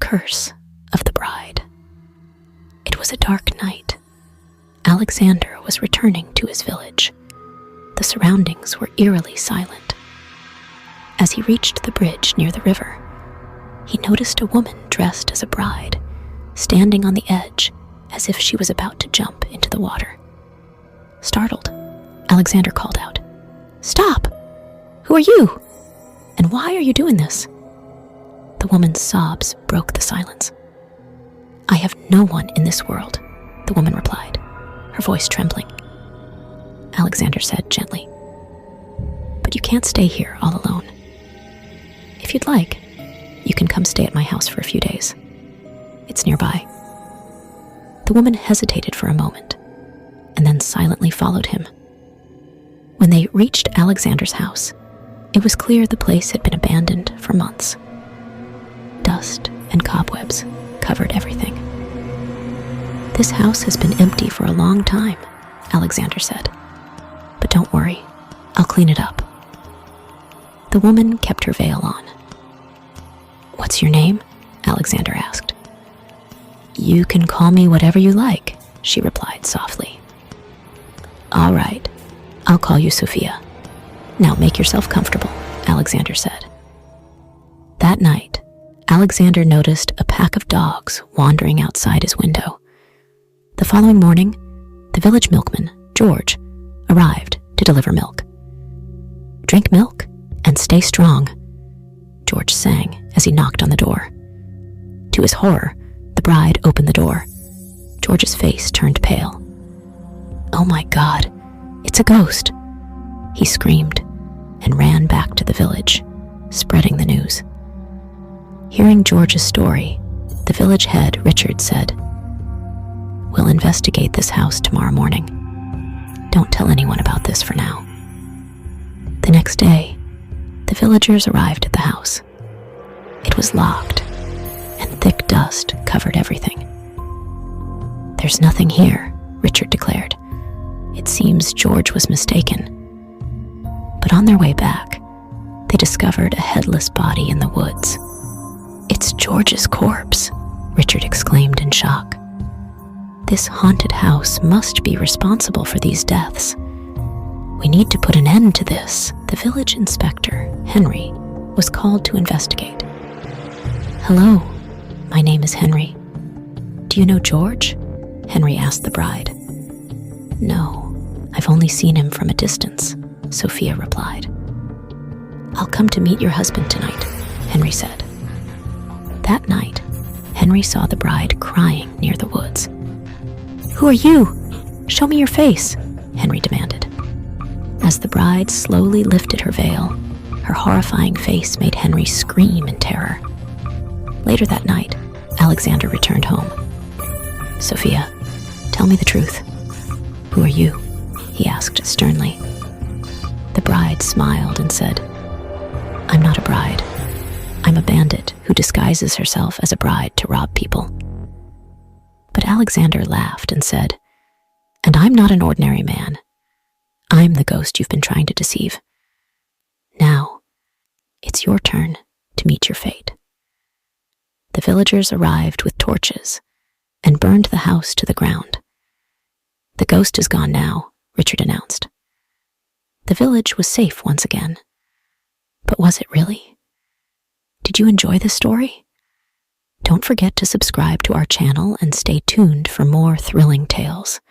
curse of the bride. It was a dark night. Alexander was returning to his village. The surroundings were eerily silent. As he reached the bridge near the river, he noticed a woman dressed as a bride, standing on the edge as if she was about to jump into the water. Startled, Alexander called out, "Stop! Who are you? And why are you doing this?" The woman's sobs broke the silence. "I have no one in this world," the woman replied, her voice trembling. Alexander said gently, "But you can't stay here all alone. If you'd like, you can come stay at my house for a few days. It's nearby." The woman hesitated for a moment and then silently followed him. When they reached Alexander's house, it was clear the place had been abandoned for months. Dust and cobwebs covered everything. "This house has been empty for a long time," Alexander said. "But don't worry, I'll clean it up." The woman kept her veil on. "What's your name?" Alexander asked. "You can call me whatever you like," she replied softly. "All right, I'll call you Sophia. Now make yourself comfortable," Alexander said. That night, Alexander noticed a pack of dogs wandering outside his window. The following morning, the village milkman, George, arrived to deliver milk. "Drink milk and stay strong," George sang as he knocked on the door. To his horror, the bride opened the door. George's face turned pale. "Oh my God, it's a ghost!" he screamed and ran back to the village, spreading the news. Hearing George's story, the village head, Richard, said, "We'll investigate this house tomorrow morning. Don't tell anyone about this for now." The next day, the villagers arrived at the house. It was locked, and thick dust covered everything. "There's nothing here," Richard declared. "It seems George was mistaken." But on their way back, they discovered a headless body in the woods. "It's George's corpse," Richard exclaimed in shock. "This haunted house must be responsible for these deaths. We need to put an end to this." The village inspector, Henry, was called to investigate. "Hello, my name is Henry. Do you know George?" Henry asked the bride. "No, I've only seen him from a distance," Sophia replied. "I'll come to meet your husband tonight," Henry said. That night, Henry saw the bride crying near the woods. "Who are you? Show me your face," Henry demanded. As the bride slowly lifted her veil, her horrifying face made Henry scream in terror. Later that night, Alexander returned home. "Sophia, tell me the truth. Who are you?" he asked sternly. The bride smiled and said, "I'm not a bride. I'm a bandit who disguises herself as a bride to rob people." But Alexander laughed and said, "And I'm not an ordinary man. I'm the ghost you've been trying to deceive. Now, it's your turn to meet your fate." The villagers arrived with torches and burned the house to the ground. "The ghost is gone now," Richard announced. The village was safe once again. But was it really? Did you enjoy this story? Don't forget to subscribe to our channel and stay tuned for more thrilling tales.